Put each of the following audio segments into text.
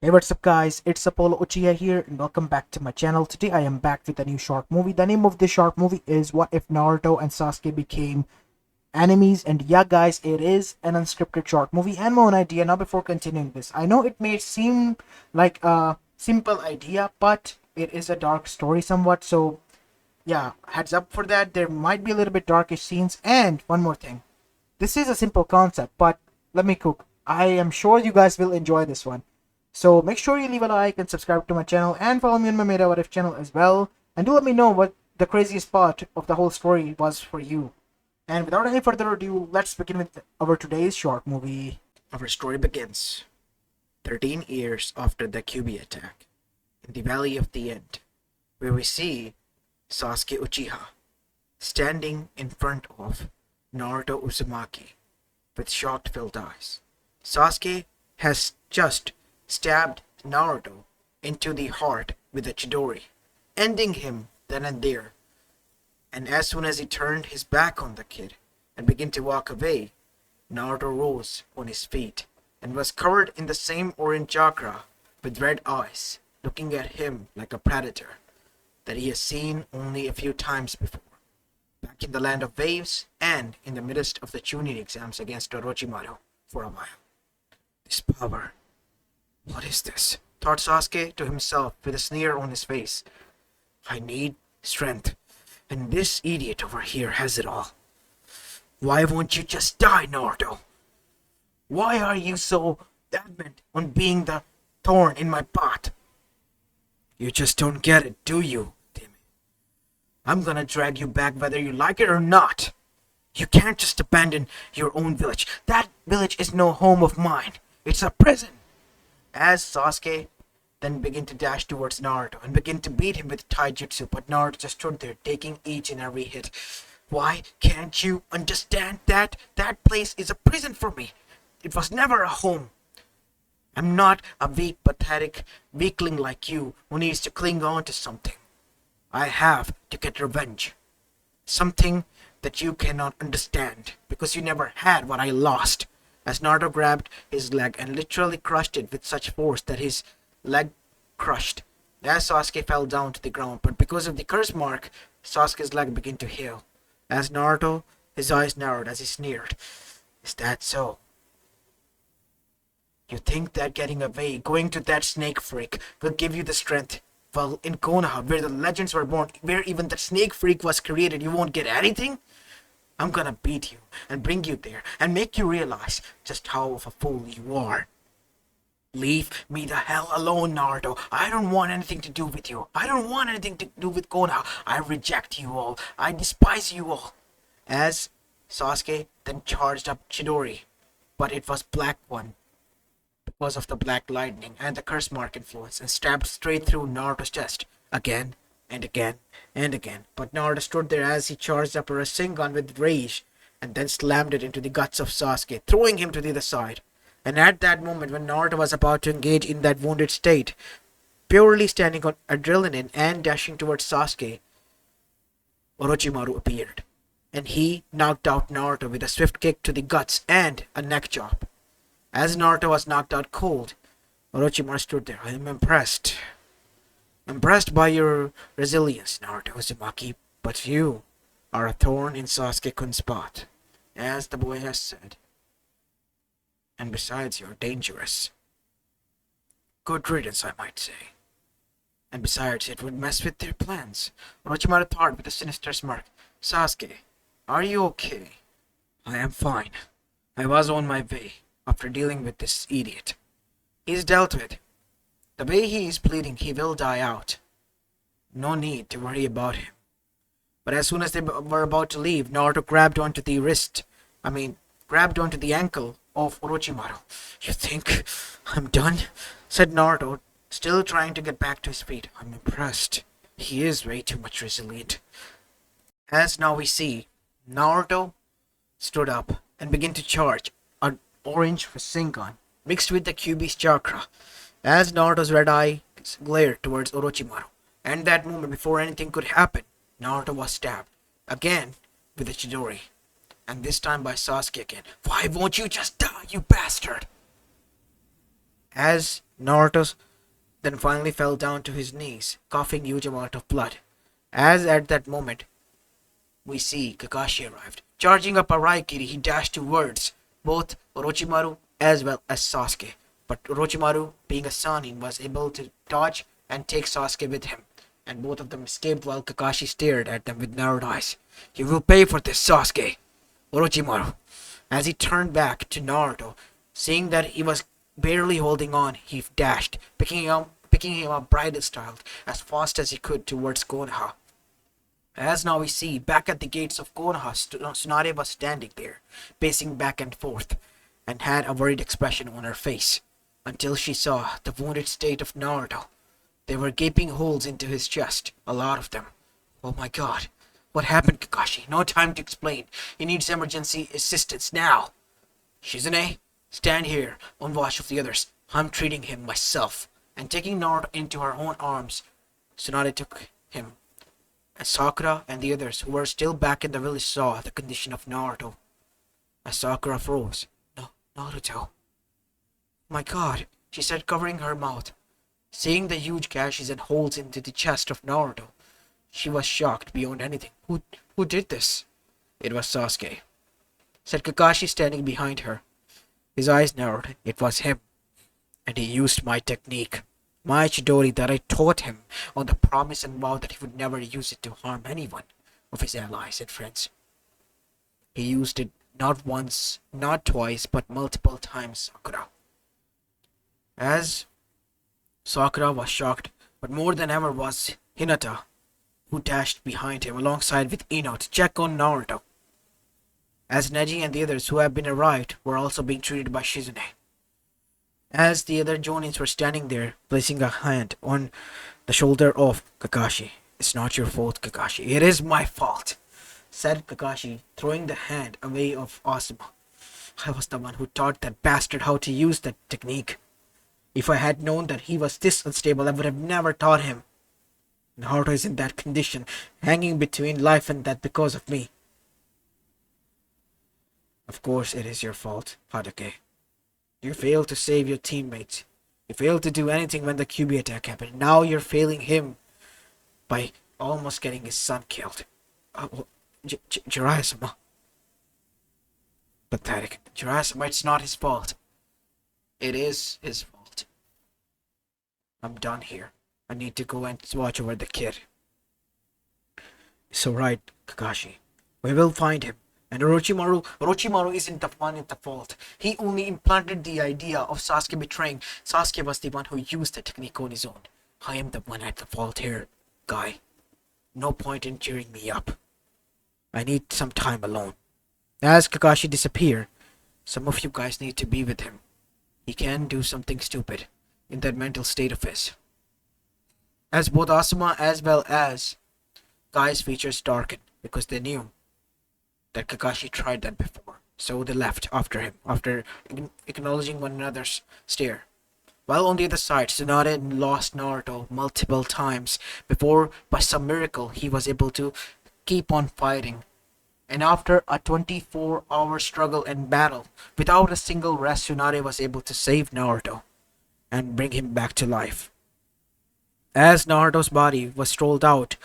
Hey, what's up guys, it's Apollo Uchiha here and welcome back to my channel. Today I am back with a new short movie. The name of this short movie is What If Naruto and Sasuke Became Enemies. And yeah guys, it is an unscripted short movie and my own idea. Now before continuing this, I know it may seem like a simple idea, but it is a dark story somewhat. So yeah, heads up for that. There might be a little bit darkish scenes. And one more thing, this is a simple concept, but let me cook. I am sure you guys will enjoy this one. So make sure you leave a like and subscribe to my channel and follow me on my Meta What If channel as well. And do let me know what the craziest part of the whole story was for you. And without any further ado, let's begin with our today's short movie. Our story begins 13 years after the QB attack, in the Valley of the End, where we see Sasuke Uchiha standing in front of Naruto Uzumaki with shocked-filled eyes. Sasuke has just stabbed Naruto into the heart with a Chidori, ending him then and there. And as soon as he turned his back on the kid and began to walk away, Naruto rose on his feet and was covered in the same orange chakra with red eyes, looking at him like a predator that he has seen only a few times before, back in the land of waves and in the midst of the Chunin exams against Orochimaru for a while. This power, what is this? Thought Sasuke to himself with a sneer on his face. I need strength, and this idiot over here has it all. Why won't you just die, Naruto? Why are you so adamant on being the thorn in my path? You just don't get it, do you, Timmy? I'm gonna drag you back whether you like it or not. You can't just abandon your own village. That village is no home of mine. It's a prison. As Sasuke then began to dash towards Naruto and began to beat him with taijutsu, but Naruto just stood there taking each and every hit. Why can't you understand that? That place is a prison for me. It was never a home. I'm not a weak, pathetic weakling like you who needs to cling on to something. I have to get revenge. Something that you cannot understand because you never had what I lost. As Naruto grabbed his leg and literally crushed it with such force that his leg crushed. As Sasuke fell down to the ground, but because of the curse mark, Sasuke's leg began to heal. As Naruto, his eyes narrowed as he sneered. Is that so? You think that getting away, going to that snake freak, will give you the strength? Well, in Konoha, where the legends were born, where even the snake freak was created, you won't get anything? I'm gonna beat you and bring you there and make you realize just how of a fool you are. Leave me the hell alone, Naruto. I don't want anything to do with you. I don't want anything to do with Konoha. I reject you all. I despise you all. As Sasuke then charged up Chidori, but it was black one because of the black lightning and the curse mark influence, and stabbed straight through Naruto's chest again and again and again. But Naruto stood there as he charged up a Rasengan with rage and then slammed it into the guts of Sasuke, throwing him to the other side. And at that moment, when Naruto was about to engage in that wounded state, purely standing on adrenaline and dashing towards Sasuke, Orochimaru appeared, and he knocked out Naruto with a swift kick to the guts and a neck chop. As Naruto was knocked out cold, Orochimaru stood there. I am impressed. Impressed by your resilience, Naruto Uzumaki, but you are a thorn in Sasuke-kun's spot, as the boy has said. And besides, you're dangerous. Good riddance, I might say. And besides, it would mess with their plans. Orochimaru thought with a sinister smirk. Sasuke, are you okay? I am fine. I was on my way after dealing with this idiot. He's dealt with. The way he is bleeding, he will die out. No need to worry about him. But as soon as they were about to leave, Naruto grabbed onto the ankle of Orochimaru. You think I'm done? Said Naruto, still trying to get back to his feet. I'm impressed. He is way too much resilient. As now we see, Naruto stood up and began to charge an orange Rasengan mixed with the Kyuubi's chakra. As Naruto's red eyes glared towards Orochimaru, and that moment before anything could happen, Naruto was stabbed again with a Chidori, and this time by Sasuke again. Why won't you just die, you bastard? As Naruto then finally fell down to his knees, coughing huge amount of blood. As at that moment, we see Kakashi arrived. Charging up a Raikiri, he dashed towards both Orochimaru as well as Sasuke. But Orochimaru, being a Sanin, was able to dodge and take Sasuke with him, and both of them escaped while Kakashi stared at them with narrowed eyes. You will pay for this, Sasuke! Orochimaru. As he turned back to Naruto, seeing that he was barely holding on, he dashed, picking him up bridal style as fast as he could towards Konoha. As now we see, back at the gates of Konoha, Tsunade was standing there, pacing back and forth, and had a worried expression on her face, until she saw the wounded state of Naruto. There were gaping holes into his chest, a lot of them. Oh my god. What happened, Kakashi? No time to explain. He needs emergency assistance now. Shizune, stand here on watch of the others. I'm treating him myself. And taking Naruto into her own arms, Tsunade took him. As Sakura and the others who were still back in the village saw the condition of Naruto. As Sakura froze. No, Naruto. My god, she said, covering her mouth. Seeing the huge gashes and holes into the chest of Naruto, she was shocked beyond anything. Who did this? It was Sasuke, said Kakashi standing behind her. His eyes narrowed. It was him. And he used my technique. My Chidori that I taught him on the promise and vow that he would never use it to harm anyone of his allies and friends. He used it not once, not twice, but multiple times, Sakura. As Sakura was shocked, but more than ever was Hinata, who dashed behind him alongside with Ino to check on Naruto. As Neji and the others who had been arrived were also being treated by Shizune. As the other Jonins were standing there, placing a hand on the shoulder of Kakashi. It's not your fault, Kakashi. It is my fault, said Kakashi, throwing the hand away of Asuma. I was the one who taught that bastard how to use that technique. If I had known that he was this unstable, I would have never taught him. Naruto is in that condition, hanging between life and death because of me. Of course it is your fault, Hadake. You failed to save your teammates. You failed to do anything when the QB attack happened. Now you're failing him by almost getting his son killed. Jiraiya-sama. Pathetic. Jiraiya-sama, it's not his fault. It is his fault. I'm done here. I need to go and watch over the kid. So right, Kakashi. We will find him. And Orochimaru isn't the one at the fault. He only implanted the idea of Sasuke betraying. Sasuke was the one who used the technique on his own. I am the one at the fault here, guy. No point in cheering me up. I need some time alone. As Kakashi disappeared, some of you guys need to be with him. He can do something stupid in that mental state of his. As both Asuma as well as Guy's features darkened because they knew that Kakashi tried that before. So they left after him, after acknowledging one another's stare. While on the other side, Tsunade lost Naruto multiple times before, by some miracle, he was able to keep on fighting. And after a 24-hour struggle and battle, without a single rest, Tsunade was able to save Naruto and bring him back to life. As Naruto's body was strolled out,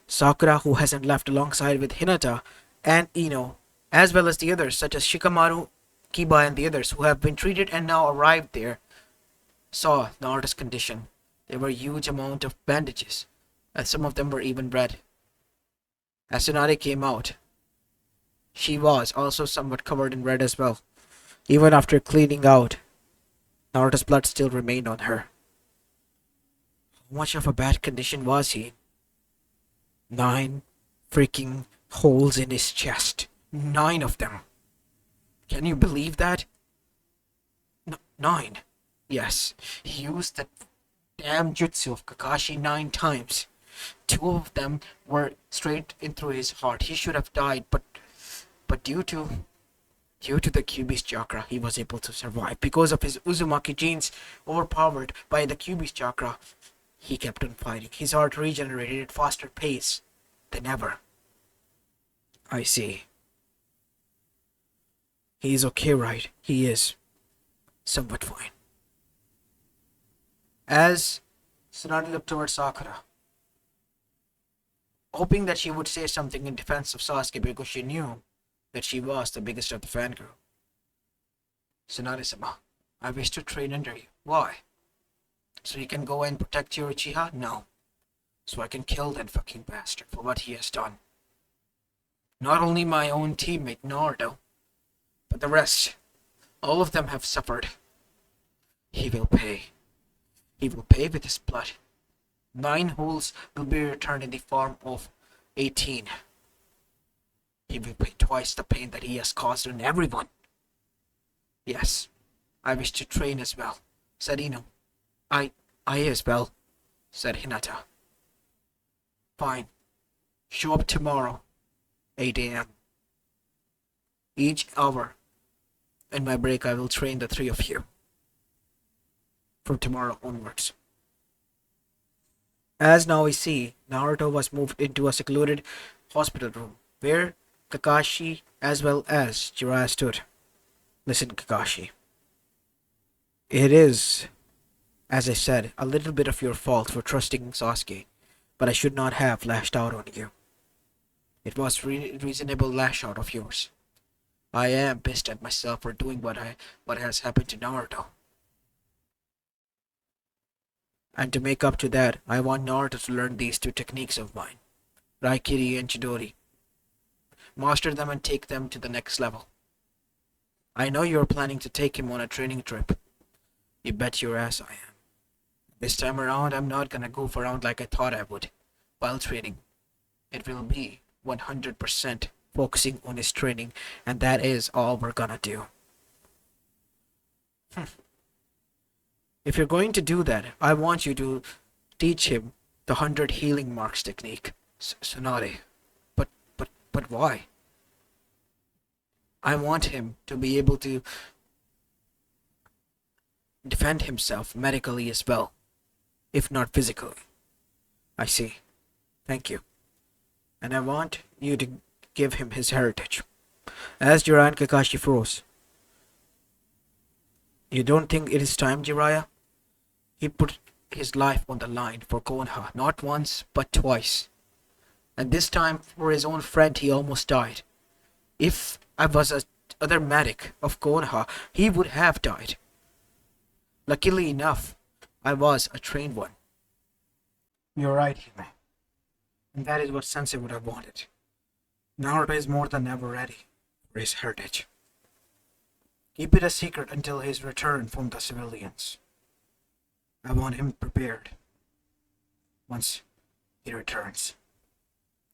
Sakura, who hasn't left alongside with Hinata and Ino, as well as the others such as Shikamaru, Kiba and the others who have been treated and now arrived there, saw Naruto's condition. There were a huge amount of bandages, and some of them were even red. As Tsunade came out, she was also somewhat covered in red as well. Even after cleaning out, Naruto's blood still remained on her. How much of a bad condition was he in? 9 freaking holes in his chest. 9 of them. Can you believe that? 9. Yes, he used the damn jutsu of Kakashi 9 times. 2 of them were straight in through his heart. He should have died, but due to the Kyuubi's chakra, he was able to survive. Because of his Uzumaki genes overpowered by the Kyuubi's chakra, he kept on fighting. His heart regenerated at faster pace than ever. I see. He is okay, right? He is somewhat fine. As Tsunade looked towards Sakura, hoping that she would say something in defense of Sasuke because she knew that she was the biggest of the fangirl. Tsunade-sama, I wish to train under you. Why? So you can go and protect your Uchiha? No. So I can kill that fucking bastard for what he has done. Not only my own teammate Naruto, but the rest. All of them have suffered. He will pay. He will pay with his blood. 9 holes will be returned in the form of 18. He will pay twice the pain that he has caused on everyone. Yes, I wish to train as well, said Ino. I as well, said Hinata. Fine. Show up tomorrow, 8 a.m. Each hour. In my break, I will train the 3 of you. From tomorrow onwards. As now we see, Naruto was moved into a secluded hospital room, where Kakashi as well as Jiraiya stood. Listen, Kakashi. It is, as I said, a little bit of your fault for trusting Sasuke, but I should not have lashed out on you. It was reasonable lash out of yours. I am pissed at myself for doing what has happened to Naruto. And to make up to that, I want Naruto to learn these 2 techniques of mine, Raikiri and Chidori. Master them and take them to the next level. I know you're planning to take him on a training trip. You bet your ass I am. This time around, I'm not gonna goof around like I thought I would while training. It will be 100% focusing on his training, and that is all we're gonna do. If you're going to do that, I want you to teach him the 100 healing marks technique, Tsunade. But why? I want him to be able to defend himself medically as well, if not physically. I see. Thank you. And I want you to give him his heritage. As Jiraiya and Kakashi froze. You don't think it is time, Jiraiya? He put his life on the line for Konoha, not once, but twice. And this time, for his own friend, he almost died. If I was a other medic of Konoha, he would have died. Luckily enough, I was a trained one. You're right, Hime. And that is what Sensei would have wanted. Naruto is more than ever ready for his heritage. Keep it a secret until his return from the civilians. I want him prepared once he returns.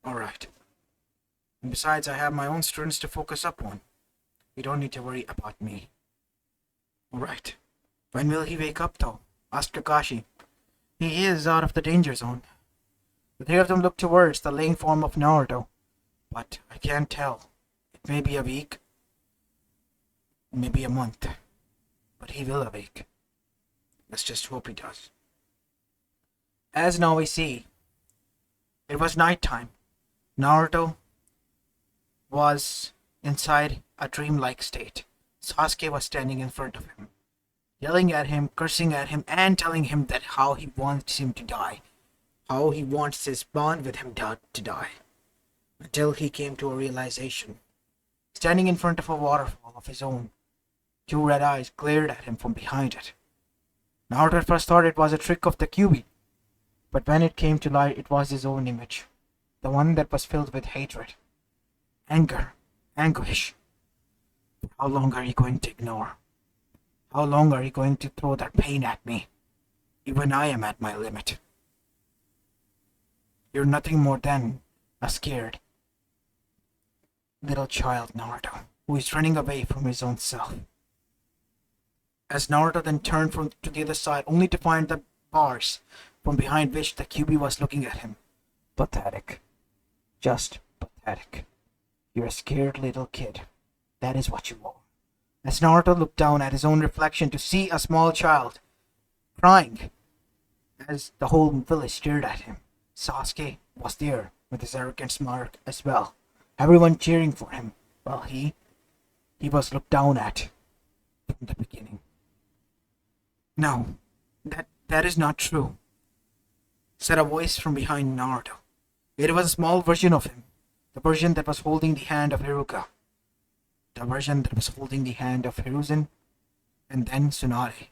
Alright. And besides, I have my own students to focus up on. You don't need to worry about me. Alright. When will he wake up though? Asked Kakashi. He is out of the danger zone. The 3 of them look towards the laying form of Naruto. But I can't tell. It may be a week. Maybe a month. But he will awake. Let's just hope he does. As now we see, it was night time. Naruto was inside a dreamlike state. Sasuke was standing in front of him, yelling at him, cursing at him, and telling him that how he wants him to die. How he wants his bond with him to die. Until he came to a realization. Standing in front of a waterfall of his own, 2 red eyes glared at him from behind it. Naruto at first thought it was a trick of the Kyuubi, but when it came to light, it was his own image, the one that was filled with hatred, anger, anguish. How long are you going to ignore? How long are you going to throw that pain at me? Even I am at my limit. You're nothing more than a scared little child, Naruto, who is running away from his own self. As Naruto then turned to the other side, only to find the bars from behind which the Kyuubi was looking at him. Pathetic. Just pathetic. You're a scared little kid. That is what you are. As Naruto looked down at his own reflection to see a small child crying, as the whole village stared at him, Sasuke was there with his arrogant smirk as well. Everyone cheering for him, while he was looked down at from the beginning. No, That is not true, said a voice from behind Naruto. It was a small version of him, the version that was holding the hand of Hiruka, the version that was holding the hand of Hiruzen, and then Tsunade,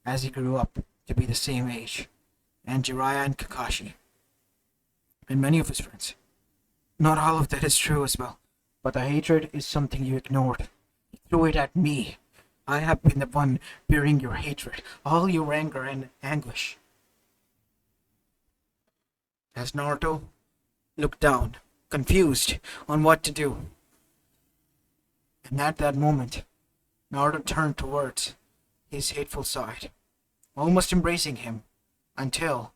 as he grew up to be the same age, and Jiraiya and Kakashi, and many of his friends. Not all of that is true as well, but the hatred is something you ignored. You threw it at me. I have been the one bearing your hatred, all your anger and anguish. As Naruto looked down, confused on what to do, and at that moment, Naruto turned towards his hateful side, almost embracing him, until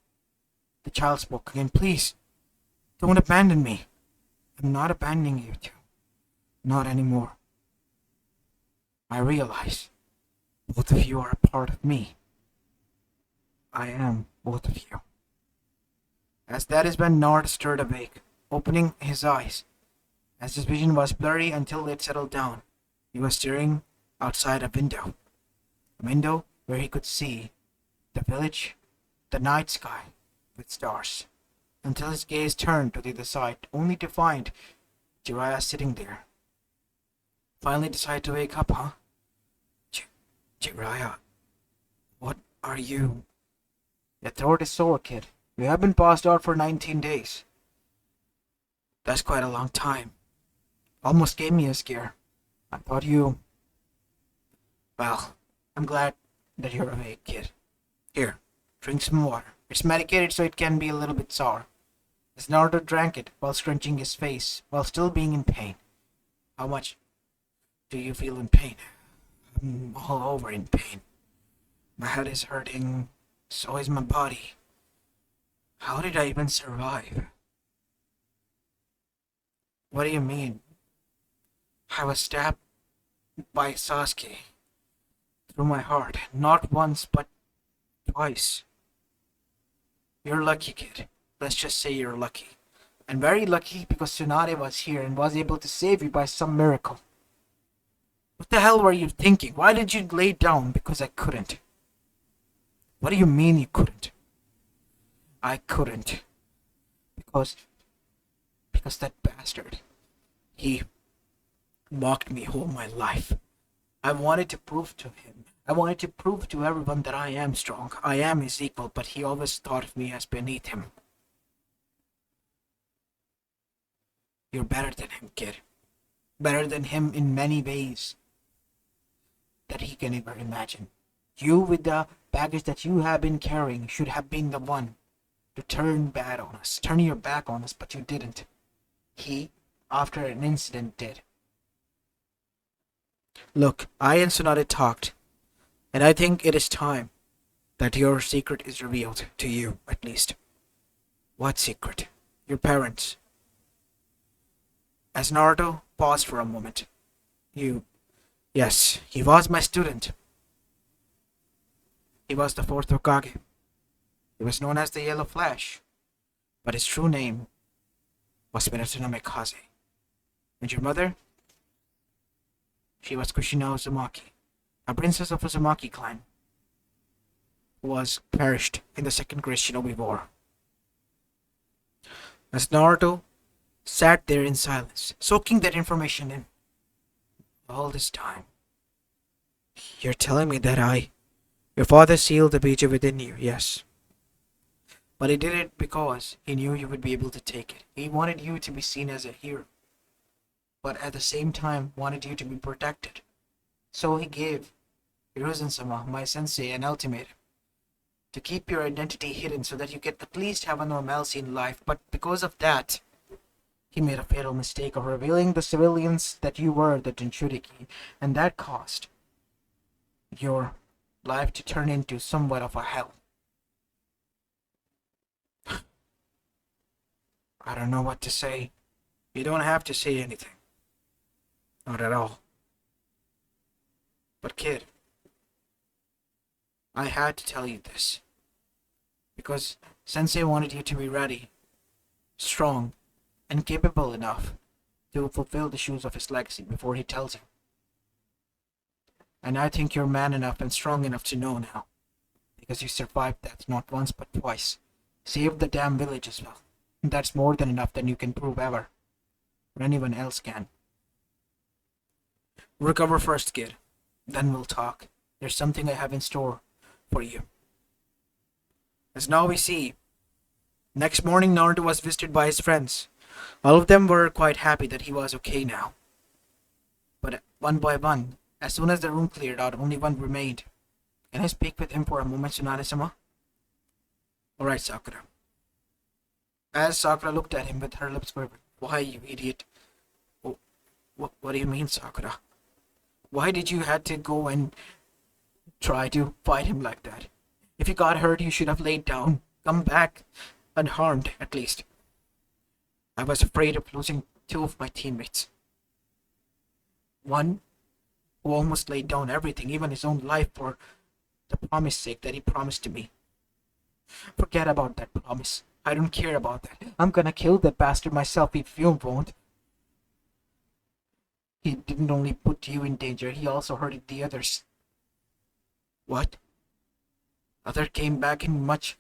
the child spoke again. Please, don't abandon me. I'm not abandoning you two. Not anymore. I realize both of you are a part of me. I am both of you. As that is when Naruto stirred awake, opening his eyes. As his vision was blurry until it settled down, he was staring outside a window. A window where he could see the village, the night sky with stars, until his gaze turned to the other side, only to find Jiraiya sitting there. Finally decided to wake up, huh? Jiraiya, what are you? Your throat is sore, kid. You have been passed out for 19 days. That's quite a long time. Almost gave me a scare. I thought you... Well, I'm glad that you're awake, kid. Here, drink some water. It's medicated so it can be a little bit sour. As Naruto drank it while scrunching his face, while still being in pain. How much do you feel in pain? I'm all over in pain. My head is hurting, so is my body. How did I even survive? What do you mean? I was stabbed by Sasuke through my heart, not once but twice. You're lucky, kid. Let's just say you're lucky. And very lucky because Tsunade was here and was able to save you by some miracle. What the hell were you thinking? Why did you lay down? Because I couldn't. What do you mean you couldn't? I couldn't. Because that bastard, he mocked me all my life. I wanted to prove to him. I wanted to prove to everyone that I am strong. I am his equal, but he always thought of me as beneath him. You're better than him, kid. Better than him in many ways that he can ever imagine. You, with the baggage that you have been carrying, should have been the one to turn bad on us, turn your back on us, but you didn't. He, after an incident, did. Look, I and Tsunade talked, and I think it is time that your secret is revealed to you, at least. What secret? Your parents. As Naruto paused for a moment. Yes, he was my student. He was the fourth Hokage. He was known as the Yellow Flash, but his true name was Minato Kaze. And your mother? She was Kushina Uzumaki, a princess of Uzumaki clan, who was perished in the Second Great Shinobi War. As Naruto sat there in silence, soaking that information in, all this time, you're telling me that your father sealed the beach within you, yes. But he did it because he knew you would be able to take it. He wanted you to be seen as a hero, but at the same time wanted you to be protected. So he gave Hiruzen-sama, my sensei, an ultimatum. To keep your identity hidden so that you could at least have a normalcy in life, but because of that, he made a fatal mistake of revealing the civilians that you were the Jinchuriki, and that caused your life to turn into somewhat of a hell. I don't know what to say. You don't have to say anything. Not at all. But kid, I had to tell you this. Because Sensei wanted you to be ready, strong, and capable enough to fulfill the shoes of his legacy before he tells you. And I think you're man enough and strong enough to know now. because you survived that not once but twice. Saved the damn village as well. That's more than enough than you can prove ever. Or anyone else can. Recover first, kid. Then we'll talk. There's something I have in store for you. As now we see, next morning Naruto was visited by his friends. All of them were quite happy that he was okay now. But one by one, as soon as the room cleared out, only one remained. Can I speak with him for a moment, Tsunade-sama? Alright, Sakura. As Sakura looked at him with her lips quivering. Why, you idiot? Oh, what do you mean, Sakura? Why did you have to go and try to fight him like that? If you got hurt, you should have laid down. Come back unharmed, at least. I was afraid of losing two of my teammates. One who almost laid down everything, even his own life, for the promise sake that he promised to me. Forget about that promise. I don't care about that. I'm gonna kill that bastard myself if you won't. He didn't only put you in danger, he also hurted the others. What? Other came back in much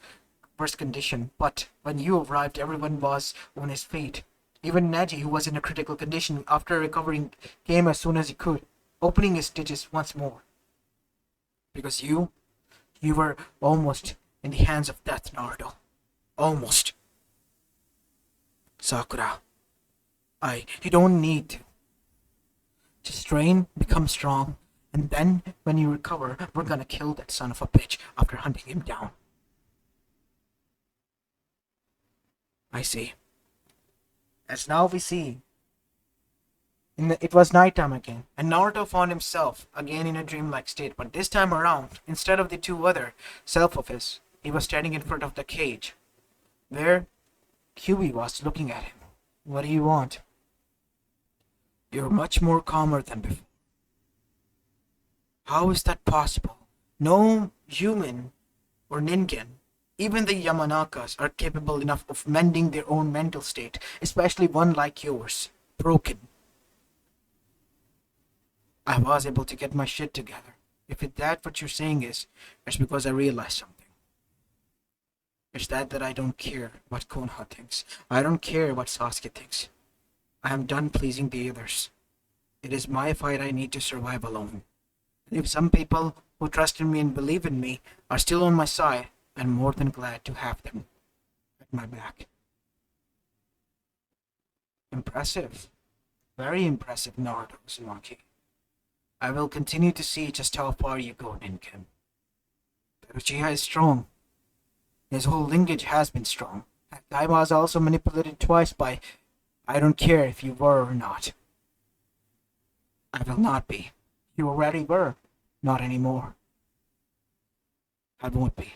worse condition, but when you arrived, everyone was on his feet. Even Neji, who was in a critical condition after recovering, came as soon as he could, opening his stitches once more. Because you were almost in the hands of death, Naruto. Almost. Sakura, you don't need to. Just train, become strong, and then, when you recover, we're gonna kill that son of a bitch after hunting him down. I see. As now we see, it was nighttime again, and Naruto found himself again in a dreamlike state, but this time around, instead of the two other self of his, he was standing in front of the cage, where Kyuubi was looking at him. What do you want? You're much more calmer than before. How is that possible? No human or Ningen, even the Yamanakas, are capable enough of mending their own mental state, especially one like yours, broken. I was able to get my shit together. If that's what you're saying is, it's because I realized something. It's that I don't care what Konoha thinks. I don't care what Sasuke thinks. I am done pleasing the others. It is my fight. I need to survive alone. And if some people who trust in me and believe in me are still on my side, I'm more than glad to have them at my back. Impressive. Very impressive, Naruto Uzumaki. I will continue to see just how far you go, Ningen. But Uchiha is strong. His whole lineage has been strong. I was also manipulated twice by... I don't care if you were or not. I will not be. You already were. Not anymore. I won't be.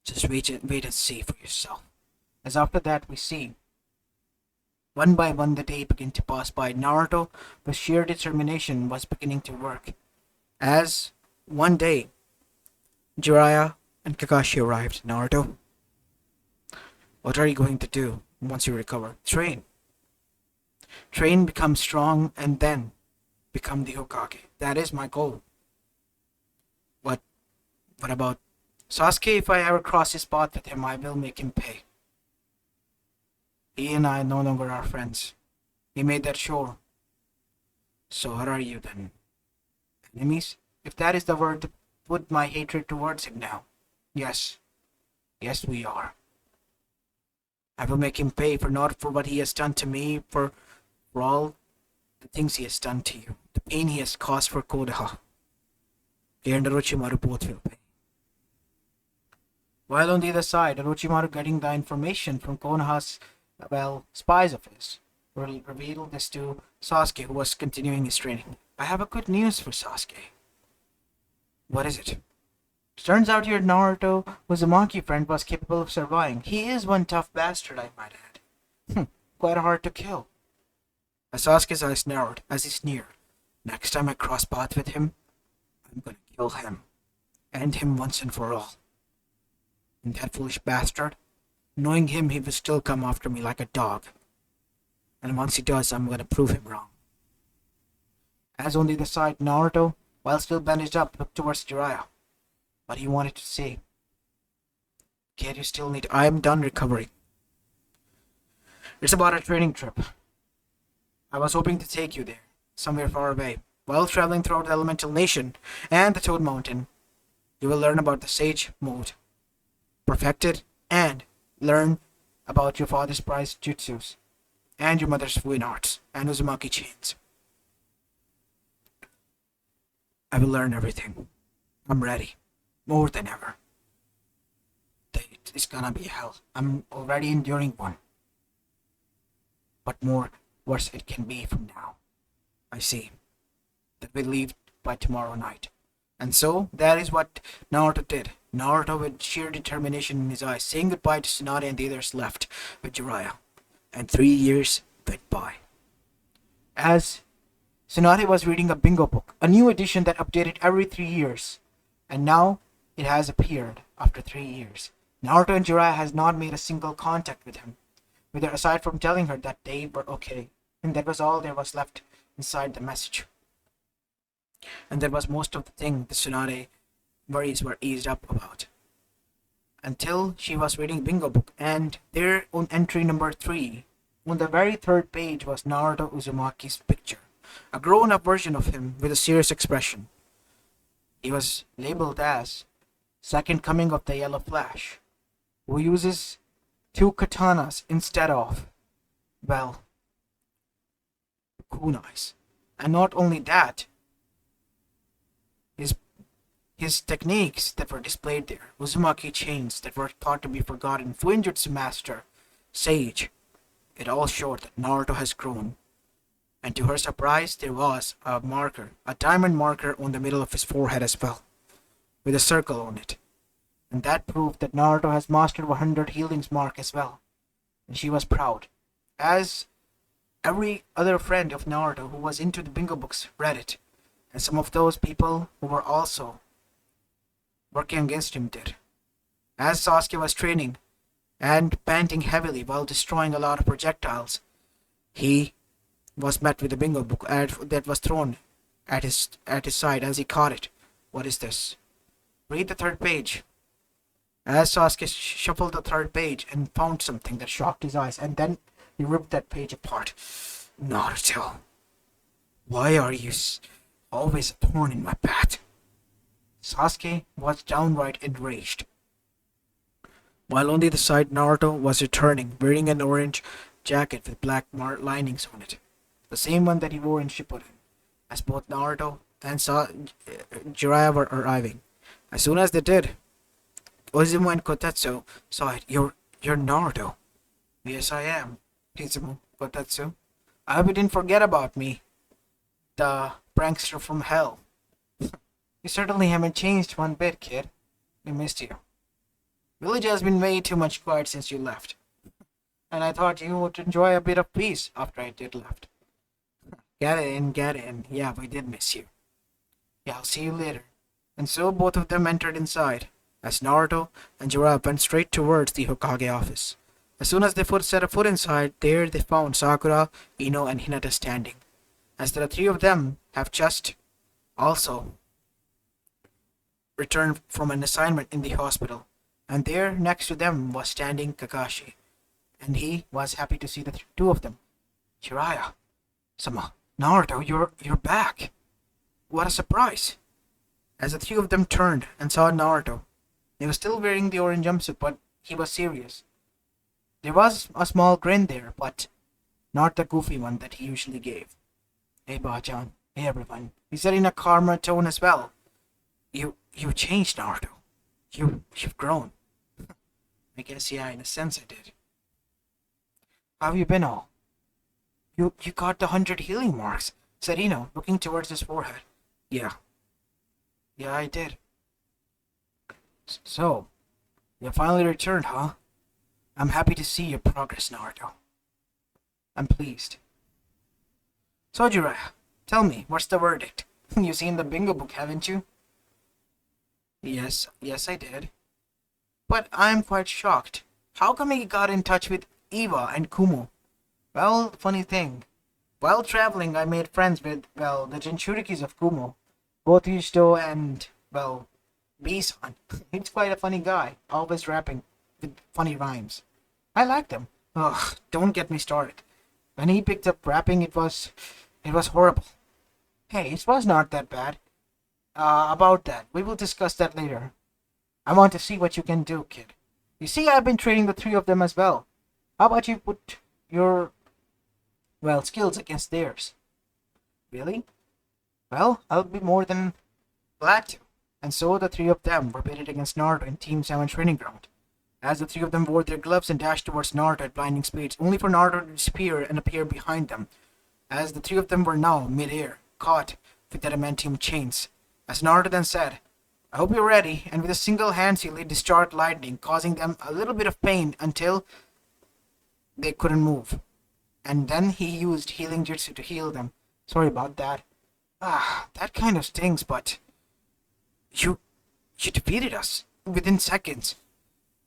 Just wait and see for yourself. As after that we see, one by one the day began to pass by. Naruto, with sheer determination, was beginning to work. As one day, Jiraiya and Kakashi arrived. Naruto, what are you going to do once you recover? Train. Train, become strong, and then become the Hokage. That is my goal. What about Sasuke? If I ever cross his path with him, I will make him pay. He and I no longer are friends. He made that sure. So what are you then? Enemies? If that is the word to put my hatred towards him now. Yes. Yes, we are. I will make him pay not for what he has done to me, for all the things he has done to you. The pain he has caused for Konoha. He and Orochimaru both will pay. While on the other side, Orochimaru, getting the information from Konoha's, spies of his, revealed this to Sasuke, who was continuing his training. I have a good news for Sasuke. What is it? Turns out your Naruto Uzumaki friend was capable of surviving. He is one tough bastard, I might add. Quite hard to kill. As Sasuke's eyes narrowed as he sneered, next time I cross paths with him, I'm gonna kill him. End him once and for all. And that foolish bastard, knowing him, he will still come after me like a dog. And once he does, I'm gonna prove him wrong. As on the other side, Naruto, while still bandaged up, looked towards Jiraiya. What do you want it to say? Kid, you still need. I'm done recovering. It's about a training trip. I was hoping to take you there, somewhere far away. While traveling throughout the Elemental Nation and the Toad Mountain, you will learn about the Sage Mode, perfect it, and learn about your father's prized jutsus, and your mother's fluid arts, and Uzumaki chains. I will learn everything. I'm ready. More than ever. It's gonna be hell. I'm already enduring one. But more worse it can be from now. I see. That we leave by tomorrow night. And so, that is what Naruto did. Naruto, with sheer determination in his eyes, saying goodbye to Tsunade and the others, left with Jiraiya. And 3 years went by. As Tsunade was reading a bingo book, a new edition that updated every 3 years. And now, it has appeared after 3 years. Naruto and Jiraiya has not made a single contact with him, aside from telling her that they were okay. And that was all there was left inside the message. And that was most of the thing the Tsunade worries were eased up about. Until she was reading bingo book, and there on entry number 3, on the very third page was Naruto Uzumaki's picture, a grown-up version of him with a serious expression. He was labeled as Second Coming of the Yellow Flash, who uses 2 katanas instead of, well, kunais. And not only that, his techniques that were displayed there, Uzumaki chains that were thought to be forgotten, Fuinjutsu Master, Sage, it all showed that Naruto has grown. And to her surprise, there was a marker, a diamond marker on the middle of his forehead as well, with a circle on it. And that proved that Naruto has mastered 100 healings mark as well. And she was proud, as every other friend of Naruto who was into the bingo books read it, and some of those people who were also working against him did. As Sasuke was training and panting heavily while destroying a lot of projectiles, he was met with a bingo book that was thrown at his side as he caught it. What is this? Read the third page. As Sasuke shuffled the third page and found something that shocked his eyes, and then he ripped that page apart. Naruto, why are you always a thorn in my path? Sasuke was downright enraged. While on the other side, Naruto was returning, wearing an orange jacket with black linings on it, the same one that he wore in Shippuden, as both Naruto and Jiraiya were arriving. As soon as they did, Ozumu and Kotetsu saw it. You're Naruto. Yes, I am, Izumu, Kotetsu. I hope you didn't forget about me, the prankster from hell. You certainly haven't changed one bit, kid. We missed you. Village has been way too much quiet since you left. And I thought you would enjoy a bit of peace after I did left. Get in. Yeah, we did miss you. Yeah, I'll see you later. And so both of them entered inside, as Naruto and Jiraiya went straight towards the Hokage office. As soon as they set a foot inside, there they found Sakura, Ino, and Hinata standing, as the 3 of them have just also returned from an assignment in the hospital, and there next to them was standing Kakashi, and he was happy to see the 2 of them. Jiraiya, Sama, Naruto, you're back. What a surprise! As the 3 of them turned and saw Naruto, he was still wearing the orange jumpsuit, but he was serious. There was a small grin there, but not the goofy one that he usually gave. Hey, Bachan. Hey, everyone. He said in a calmer tone as well. You changed, Naruto. You've grown. I guess, yeah, in a sense I did. How have you been all? You got the 100 healing marks, said Ino, looking towards his forehead. Yeah, I did. So, you finally returned, huh? I'm happy to see your progress, Naruto. I'm pleased. So, Jiraiya, tell me, what's the verdict? You've seen the bingo book, haven't you? Yes, I did. But I'm quite shocked. How come he got in touch with Eva and Kumo? Well, funny thing. While traveling, I made friends with, the Jinchurikis of Kumo. Both Yushito and, B-san. He's quite a funny guy, always rapping with funny rhymes. I liked him. Ugh, don't get me started. When he picked up rapping, it was horrible. Hey, it was not that bad. About that, we will discuss that later. I want to see what you can do, kid. You see, I've been training the three of them as well. How about you put your, well, skills against theirs? Really? Well, I'll be more than glad to. And so the three of them were pitted against Naruto in Team 7 training ground. As the three of them wore their gloves and dashed towards Naruto at blinding speeds, only for Naruto to disappear and appear behind them, as the three of them were now mid-air, caught with their adamantium chains. As Naruto then said, I hope you're ready, and with a single hand seal he discharged lightning, causing them a little bit of pain until they couldn't move. And then he used healing jutsu to heal them. Sorry about that. That kind of stings, but you defeated us within seconds.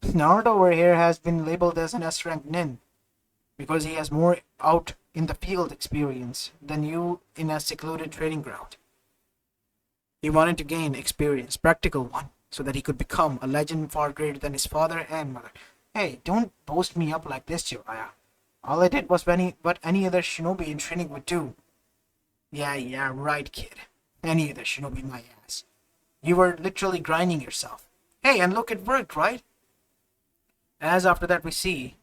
Naruto over here has been labeled as an S-rank nin because he has more out in the field experience than you in a secluded training ground. He wanted to gain experience, practical one, so that he could become a legend far greater than his father and mother. Hey, don't boast me up like this, Jiraiya. All I did was what any other shinobi in training would do. Yeah, right, kid. Any other shinobi my ass. You were literally grinding yourself. Hey, and look, it worked, right? As after that we see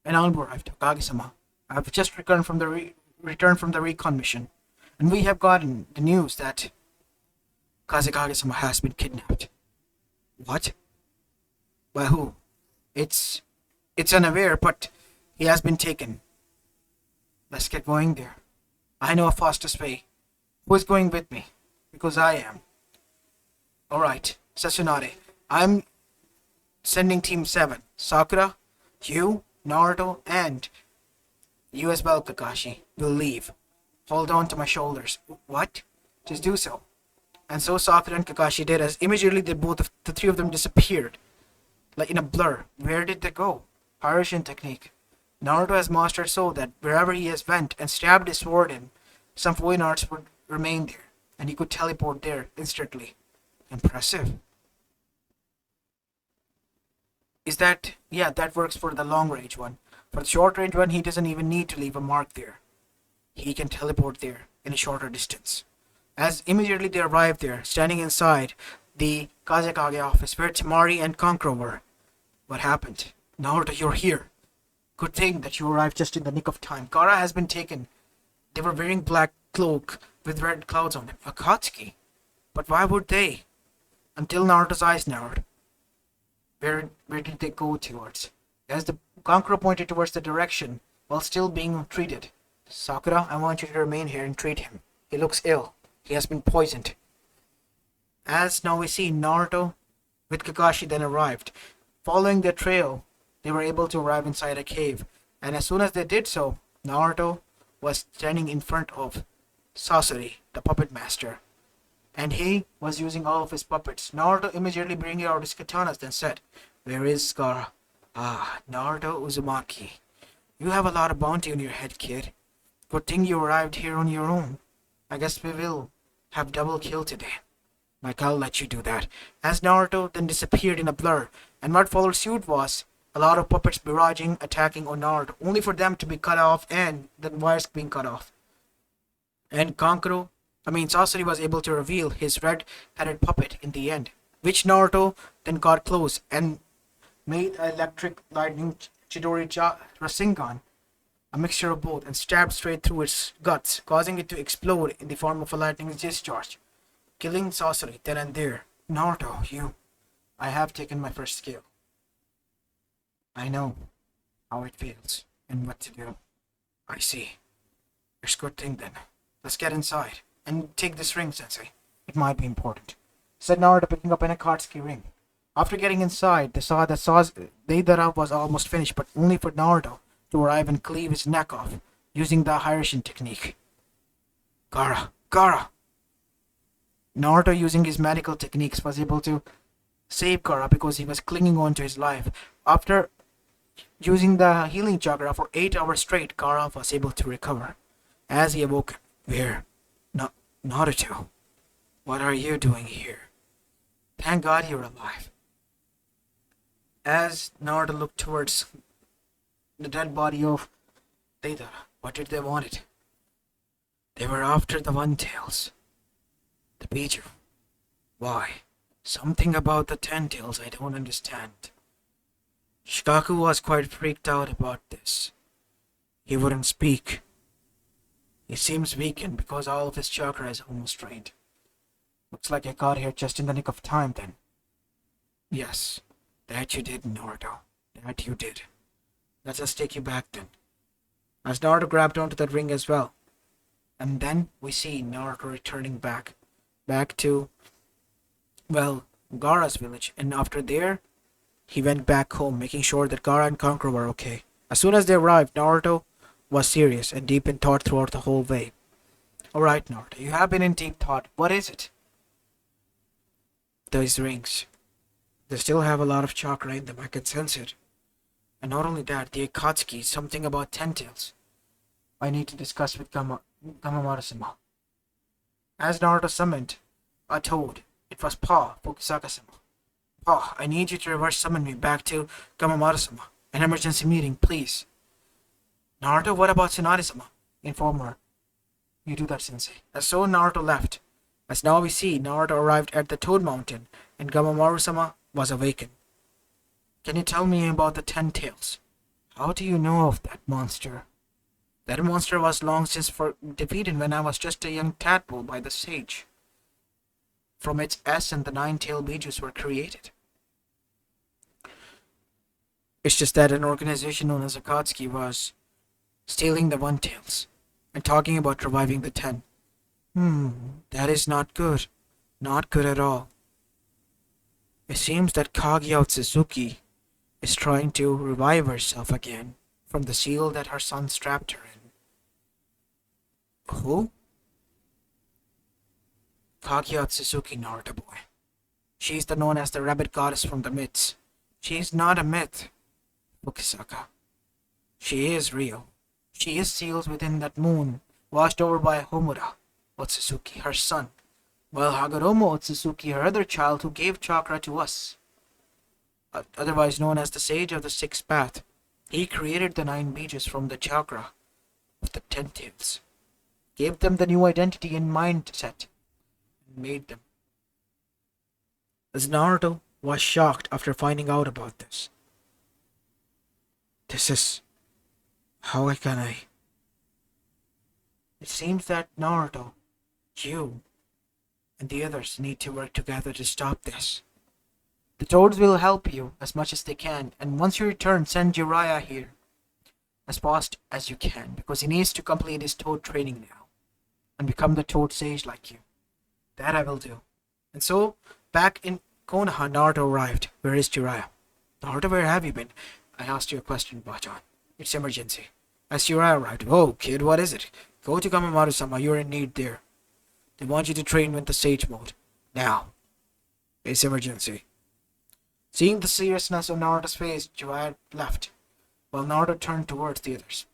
an envoy arrived, Kage-sama. I've just returned from the recon mission, and we have gotten the news that Kazekage-sama has been kidnapped. What? By who? It's unaware, but he has been taken. Let's get going there. I know a fastest way. Who is going with me? Because I am. Alright, Sasuke. I'm sending Team 7. Sakura, you, Naruto, and you as well, Kakashi, will leave. Hold on to my shoulders. What? Just do so. And so Sakura and Kakashi did, as immediately the three of them disappeared. Like in a blur. Where did they go? Harishin technique. Naruto has mastered so that wherever he has went and stabbed his sword in, some foreign arts would remain there, and he could teleport there instantly. Impressive. That works for the long range one. For the short range one, he doesn't even need to leave a mark there. He can teleport there in a shorter distance. As immediately they arrived there, standing inside the Kazekage office where Temari and Kankuro were. What happened? Naruto, you're here. Good thing that you arrived just in the nick of time. Gaara has been taken. They were wearing black cloak with red clouds on them. Akatsuki. But why would they? Until Naruto's eyes narrowed. Where did they go towards? As the Kankuro pointed towards the direction while still being treated. Sakura, I want you to remain here and treat him. He looks ill. He has been poisoned. As now we see Naruto with Kakashi then arrived. Following their trail, they were able to arrive inside a cave. And as soon as they did so, Naruto was standing in front of Sasori, the puppet master. And he was using all of his puppets. Naruto immediately bringing out his katanas then said, Where is Gaara? Naruto Uzumaki. You have a lot of bounty on your head, kid. Good thing you arrived here on your own. I guess we will have double kill today. Like, I'll let you do that. As Naruto then disappeared in a blur, and what followed suit was a lot of puppets barraging, attacking on Naruto, only for them to be cut off and the wires being cut off. And Sasori was able to reveal his red-headed puppet in the end, which Naruto then got close and made an electric lightning Chidori Rasengan, a mixture of both, and stabbed straight through its guts, causing it to explode in the form of a lightning discharge, killing Sasori then and there. Naruto, I have taken my first skill. I know how it feels and what to do. I see. It's a good thing then. Let's get inside and take this ring, Sensei. It might be important, said Naruto, picking up an Akatsuki ring. After getting inside, they saw that Deidara was almost finished, but only for Naruto to arrive and cleave his neck off, using the Harishin technique. Gaara! Naruto, using his medical techniques, was able to save Gaara because he was clinging on to his life. After using the healing chakra for 8 hours straight, Gaara was able to recover. As he awoke, Where? Naruto, what are you doing here? Thank God you're alive. As Naruto looked towards the dead body of Deidara, what did they want it? They were after the One Tails, the Biju. Why? Something about the Ten Tails I don't understand. Shikaku was quite freaked out about this. He wouldn't speak. He seems weakened because all of his chakra is almost drained. Looks like I got here just in the nick of time then. Yes, that you did, Naruto. That you did. Let us take you back then. As Naruto grabbed onto that ring as well. And then we see Naruto returning back to, well, Gaara's village. And after there, he went back home, making sure that Gaara and Conqueror were okay. As soon as they arrived, Naruto was serious and deep in thought throughout the whole way. Alright, Naruto, you have been in deep thought. What is it? Those rings. They still have a lot of chakra in them, I can sense it. And not only that, the Akatsuki, something about ten tails. I need to discuss with Gamamaru-sama. As Naruto summoned a toad, it was Pa, Fukisaka-sama. Pa, I need you to reverse summon me back to Gamamaru-sama. An emergency meeting, please. Naruto, what about Tsunade-sama? Inform her. You do that, sensei. As so Naruto left. As now we see, Naruto arrived at the Toad Mountain, and Gamamaru-sama was awakened. Can you tell me about the Ten Tails? How do you know of that monster? That monster was long since defeated when I was just a young tadpole by the sage. From its essence, the nine-tailed Bijus were created. It's just that an organization known as Akatsuki was stealing the One Tails and talking about reviving the Ten. That is not good. Not good at all. It seems that Akatsuki is trying to revive herself again from the seal that her son strapped her in. Who? Akatsuki, Naruto boy. She's the known as the rabbit goddess from the myths. She's not a myth, Fukisaka. She is real. She is sealed within that moon, washed over by Homura, Otsutsuki, her son, while Hagoromo Otsutsuki, her other child who gave chakra to us, otherwise known as the Sage of the Sixth Path. He created the 9 Bijus from the chakra of the Ten Tails, gave them the new identity and mindset, and made them. As Naruto was shocked after finding out about this. This is... How can I... It seems that Naruto, you, and the others need to work together to stop this. The Toads will help you as much as they can, and once you return, send Jiraiya here as fast as you can, because he needs to complete his Toad training now and become the Toad Sage like you. That I will do. And so, back in Konoha, Naruto arrived. Where is Jiraiya? Naruto, where have you been? I asked you a question, Bachan. It's emergency. As Jiraiya arrived, oh, kid, what is it? Go to Gamamaru-sama, you're in need there. They want you to train with the Sage Mode. Now. It's emergency. Seeing the seriousness of Naruto's face, Jiraiya left, while Naruto turned towards the others.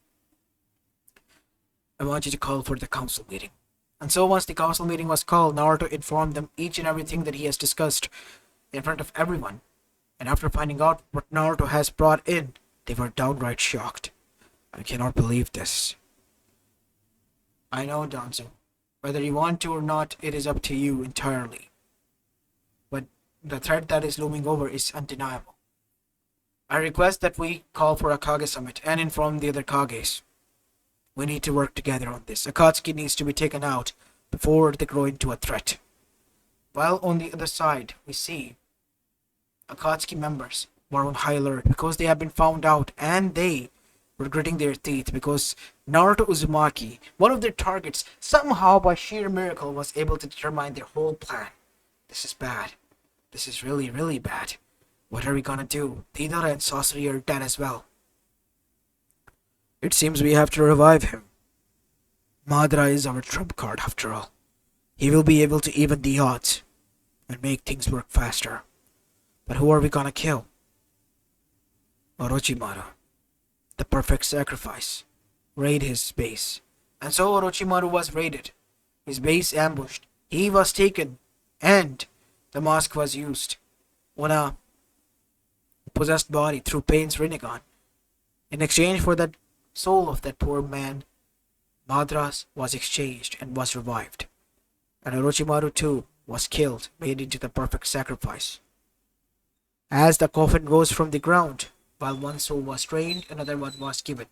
I want you to call for the council meeting. And so once the council meeting was called, Naruto informed them each and everything that he has discussed in front of everyone. And after finding out what Naruto has brought in, they were downright shocked. I cannot believe this. I know, Danzo. Whether you want to or not, it is up to you entirely. But the threat that is looming over is undeniable. I request that we call for a Kage summit and inform the other Kages. We need to work together on this. Akatsuki needs to be taken out before they grow into a threat. While on the other side, we see Akatsuki members were on high alert because they have been found out, and they were gritting their teeth because Naruto Uzumaki, one of their targets, somehow by sheer miracle was able to determine their whole plan. This is bad. This is really, really bad. What are we gonna do? Deidara and Sasori are dead as well. It seems we have to revive him. Madara is our trump card after all. He will be able to even the odds and make things work faster. But who are we gonna kill? Orochimaru. The perfect sacrifice. Raid his base. And so Orochimaru was raided. His base ambushed. He was taken. And The mask was used on a possessed body through Pain's Rinnegan. In exchange for that soul of that poor man, Madras was exchanged and was revived. And Orochimaru too was killed, made into the perfect sacrifice. As the coffin rose from the ground, while one soul was drained, another one was given.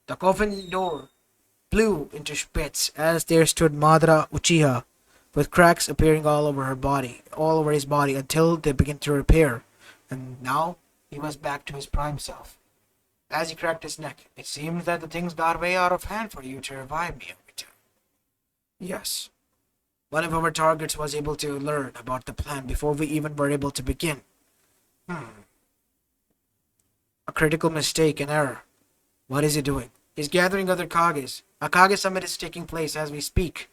The coffin door blew into bits as there stood Madara Uchiha, with cracks appearing all over his body until they began to repair, and now he was back to his prime self. As he cracked his neck, it seems that the things got way out of hand for you to revive me every time. Yes. One of our targets was able to learn about the plan before we even were able to begin. A critical mistake, an error. What is he doing? He's gathering other Kages. A Kage summit is taking place as we speak.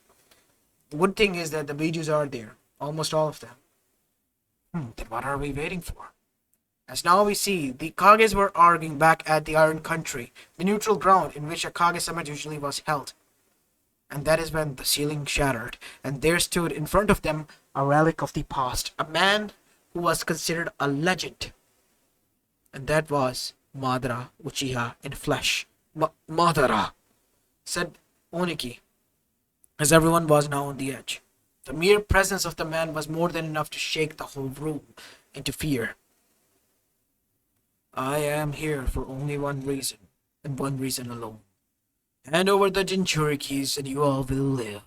The good thing is that the Bijus are there. Almost all of them. Then what are we waiting for? As now we see, the Kages were arguing back at the Iron Country, the neutral ground in which a Kage summit usually was held. And that is when the ceiling shattered, and there stood in front of them a relic of the past, a man who was considered a legend. And that was Madara Uchiha in flesh. Madara, said Oniki, as everyone was now on the edge. The mere presence of the man was more than enough to shake the whole room into fear. I am here for only one reason, and one reason alone. Hand over the Jinchurikis and you all will live.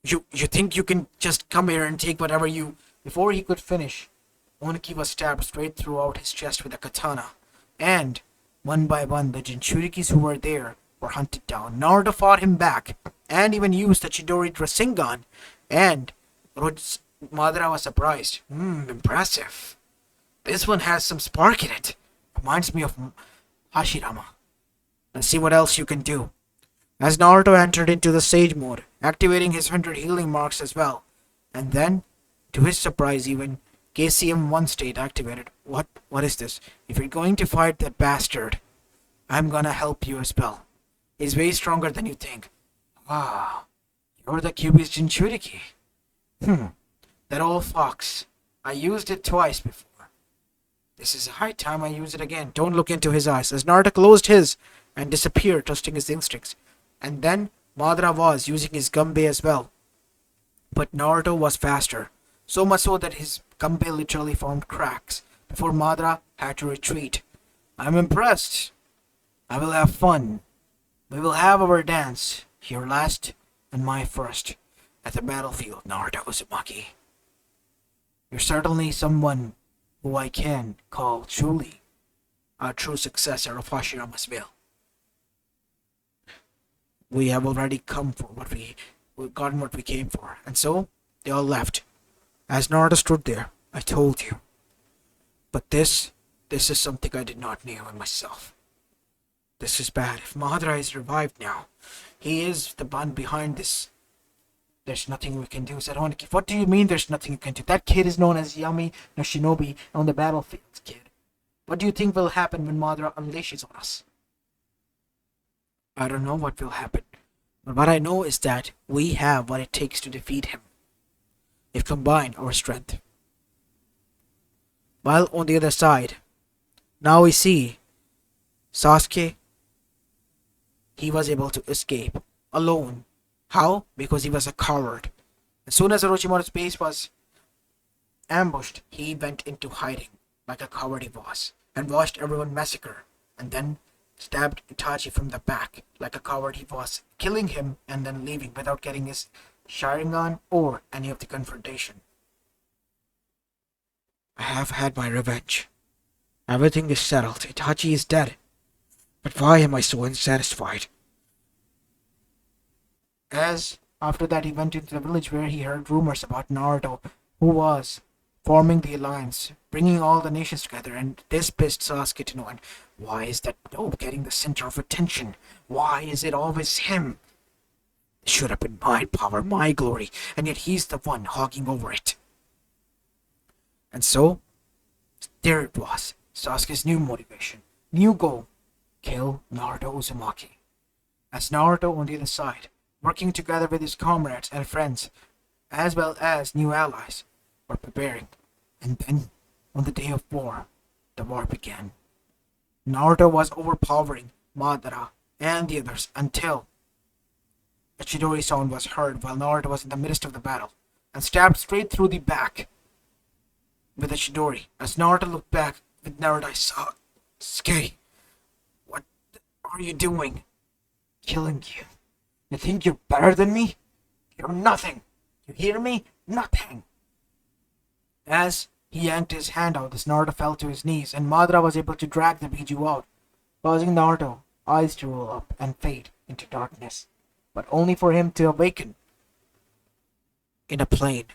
You think you can just come here and take whatever you... Before he could finish, Oniki was stabbed straight throughout his chest with a katana, and one by one the Jinchurikis who were there were hunted down. Naruto fought him back, and even used the Chidori Rasengan, and Madara was surprised. Impressive. This one has some spark in it. Reminds me of Hashirama. Let's see what else you can do. As Naruto entered into the Sage mode, activating his 100 healing marks as well, and then, to his surprise even, KCM1 state activated. What is this? If you're going to fight that bastard, I'm gonna help you as well. He's way stronger than you think. You're the Kyuubi's Jinchuriki. That old fox. I used it twice before. This is high time I use it again. Don't look into his eyes. As Naruto closed his and disappeared, trusting his instincts. And then Madara was using his Gumbe as well. But Naruto was faster. So much so that his Gumbe literally formed cracks before Madara had to retreat. I'm impressed. I will have fun. We will have our dance. Your last and my first. At the battlefield, Naruto Uzumaki. You're certainly someone who I can call truly a true successor of Hashirama's Veil. We have already come for we've gotten what we came for. And so, they all left. As Naruto stood there, I told you. But this is something I did not know in myself. This is bad. If Madara is revived now, he is the man behind this. There's nothing we can do, said Oniki. What do you mean there's nothing you can do? That kid is known as Yami no Shinobi on the battlefield, kid. What do you think will happen when Madara unleashes on us? I don't know what will happen. But what I know is that we have what it takes to defeat him. If combine our strength. While on the other side, now we see Sasuke. He was able to escape alone. How? Because he was a coward. As soon as Orochimaru's base was ambushed, he went into hiding like a coward he was, and watched everyone massacre, and then stabbed Itachi from the back like a coward he was, killing him and then leaving without getting his Sharingan or any of the confrontation. I have had my revenge. Everything is settled. Itachi is dead. But why am I so unsatisfied? As after that he went into the village where he heard rumors about Naruto, who was forming the alliance, bringing all the nations together, and this pissed Sasuke to no end. Why is that dope getting the center of attention? Why is it always him? It should have been my power, my glory, and yet he's the one hogging over it. And so, there it was, Sasuke's new motivation, new goal, kill Naruto Uzumaki. As Naruto on the other side, working together with his comrades and friends, as well as new allies, were preparing. And then, on the day of war, the war began. Naruto was overpowering Madara and the others until a Chidori sound was heard while Naruto was in the midst of the battle and stabbed straight through the back with a Chidori. As Naruto looked back with Naruto, I saw Sasuke. What are you doing? Killing you. You think you're better than me? You're nothing. You hear me? Nothing. As he yanked his hand out, as Naruto fell to his knees, and Madara was able to drag the Biju out, causing Naruto eyes to roll up and fade into darkness, but only for him to awaken in a plain.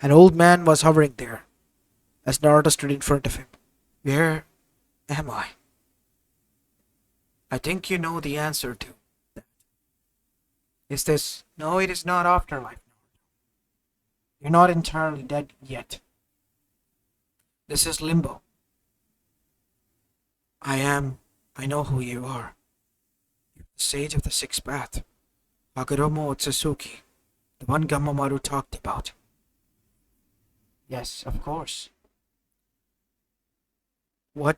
An old man was hovering there, as Naruto stood in front of him. Where am I? I think you know the answer to that. Is this? No, it is not afterlife. You're not entirely dead yet. This is limbo. I know who you are. You're the sage of the sixth path. Hagoromo Otsutsuki, the one Gamamaru talked about. Yes, of course. What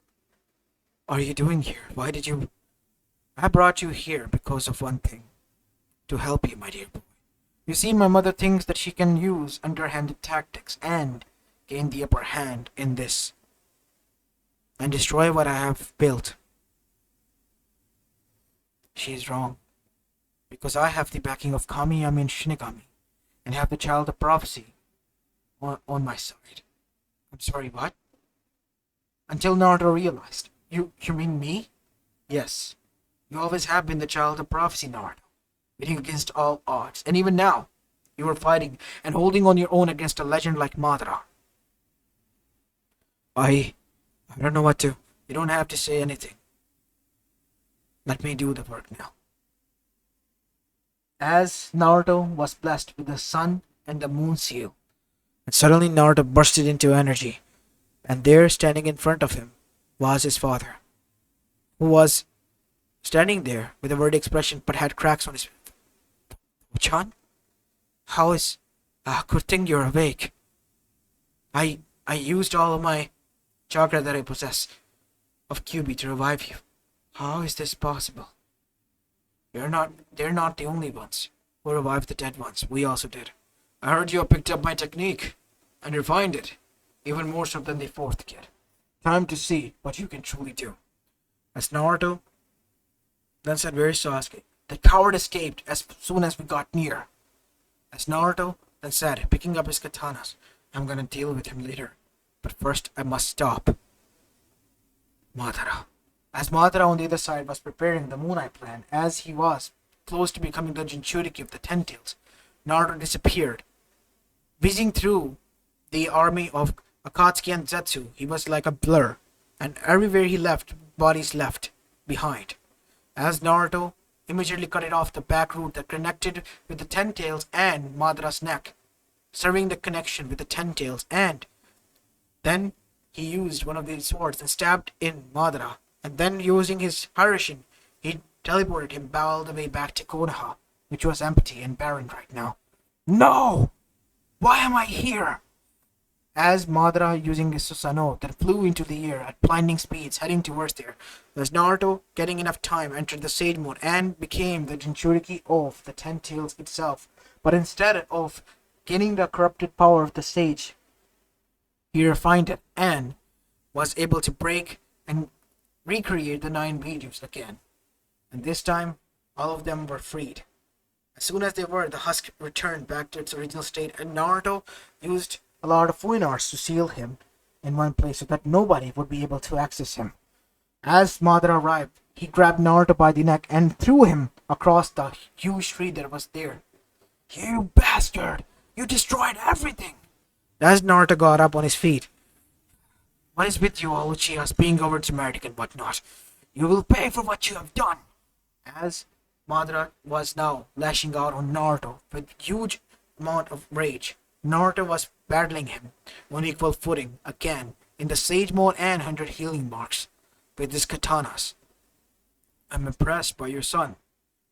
are you doing here? Why did you... I brought you here because of one thing. To help you, my dear boy. You see, my mother thinks that she can use underhanded tactics and gain the upper hand in this and destroy what I have built. She is wrong. Because I have the backing of Kamiyami and Shinigami and have the child of prophecy on my side. I'm sorry, what? Until Naruto realized. You mean me? Yes. You always have been the child of prophecy, Naruto. Fighting against all odds. And even now, you are fighting and holding on your own against a legend like Madara. I don't know what to... You don't have to say anything. Let me do the work now. As Naruto was blessed with the sun and the moon seal, and suddenly Naruto bursted into energy, and there, standing in front of him, was his father, who was standing there with a worried expression but had cracks on his face. Chan? How is... good thing you're awake. I used all of my chakra that I possess of Kyuubi to revive you. How is this possible? They're not the only ones who revived the dead ones. We also did. I heard you have picked up my technique and refined it, even more so than the fourth kid. Time to see what you can truly do. As Naruto then said, "Where is Sasuke? The coward escaped as soon as we got near." As Naruto then said, picking up his katanas, "I'm gonna deal with him later, but first I must stop Madara." As Madara on the other side was preparing the Moon Eye plan, as he was close to becoming the Jinchuriki of the Ten Tails, Naruto disappeared. Whizzing through the army of Akatsuki and Zetsu, he was like a blur, and everywhere he left, bodies left behind. As Naruto immediately cut it off the back route that connected with the Ten Tails and Madara's neck, severing the connection with the Ten Tails, and then he used one of these swords and stabbed in Madara, and then using his Harishin, he teleported him all the way back to Konoha, which was empty and barren right now. No! Why am I here? As Madara, using his Susanoo, that flew into the air at blinding speeds heading towards there, as Naruto, getting enough time, entered the Sage mode and became the Jinchuriki of the Ten Tails itself. But instead of gaining the corrupted power of the Sage, he refined it and was able to break and recreate the 9 Bijus again. And this time, all of them were freed. As soon as they were, the husk returned back to its original state, and Naruto used a lot of Fuinars to seal him in one place so that nobody would be able to access him. As Madara arrived, he grabbed Naruto by the neck and threw him across the huge tree that was there. "You bastard! You destroyed everything!" As Naruto got up on his feet, "What is with you all Uchihas being over dramatic and whatnot? You will pay for what you have done." As Madara was now lashing out on Naruto with huge amount of rage, Naruto was battling him on equal footing again in the Sage mode and 100 healing marks with his katanas. "I'm impressed by your son,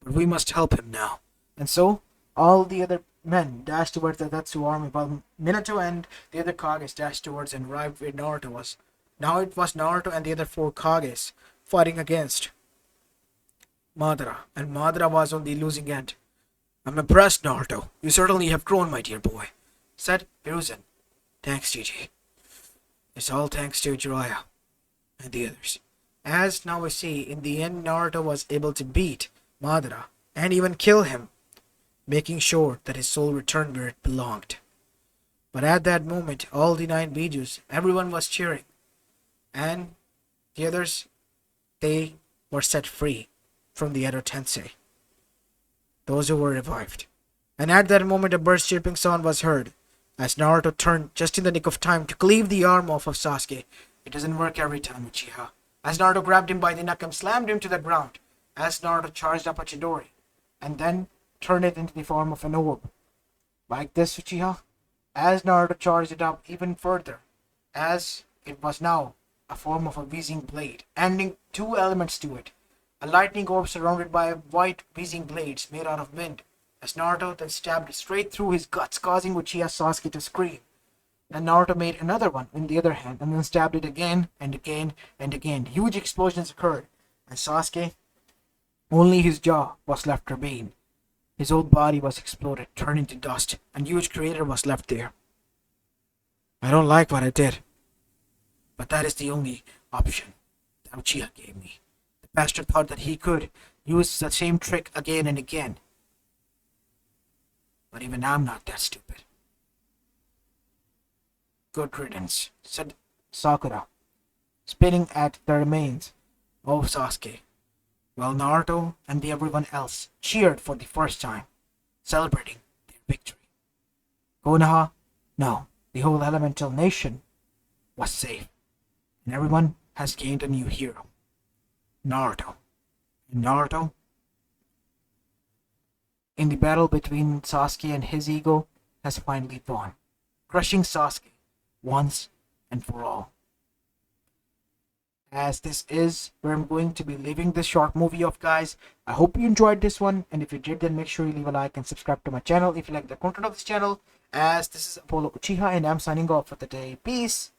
but we must help him now." And so all the other men dashed towards the Tatsu army, while Minato and the other Kages dashed towards and arrived where Naruto was. Now it was Naruto and the other four Kages fighting against Madara, and Madara was on the losing end. "I'm impressed, Naruto. You certainly have grown, my dear boy," said Hiruzen. "Thanks, Gigi. It's all thanks to Jiraiya and the others." As now we see, in the end, Naruto was able to beat Madara and even kill him, making sure that his soul returned where it belonged. But at that moment, all the 9 Bijus, everyone was cheering, and the others, they were set free from the Edo Tensei, those who were revived. And at that moment, a bird chirping sound was heard, as Naruto turned just in the nick of time to cleave the arm off of Sasuke. It doesn't work every time, Uchiha. As Naruto grabbed him by the neck and slammed him to the ground, as Naruto charged up a Chidori, and then turned it into the form of an orb. Like this, Uchiha. As Naruto charged it up even further, as it was now a form of a whizzing blade, adding 2 elements to it. A lightning orb surrounded by white whizzing blades made out of wind, as Naruto then stabbed straight through his guts, causing Uchiha Sasuke to scream. Then Naruto made another one in the other hand, and then stabbed it again and again and again. Huge explosions occurred, and Sasuke, only his jaw was left remain. His whole body was exploded, turned into dust, and huge crater was left there. "I don't like what I did, but that is the only option that Uchiha gave me." The bastard thought that he could use the same trick again and again. But even I'm not that stupid. "Good riddance," said Sakura, spitting at the remains of Sasuke, while Naruto and everyone else cheered for the first time, celebrating their victory. Konoha, no, the whole elemental nation was safe, and everyone has gained a new hero, Naruto. And Naruto, in the battle between Sasuke and his ego, has finally won, crushing Sasuke once and for all. As this is where I'm going to be leaving this short movie off, guys. I hope you enjoyed this one, and if you did, then make sure you leave a like and subscribe to my channel if you like the content of this channel. As this is Apollo Uchiha, and I'm signing off for the day. Peace.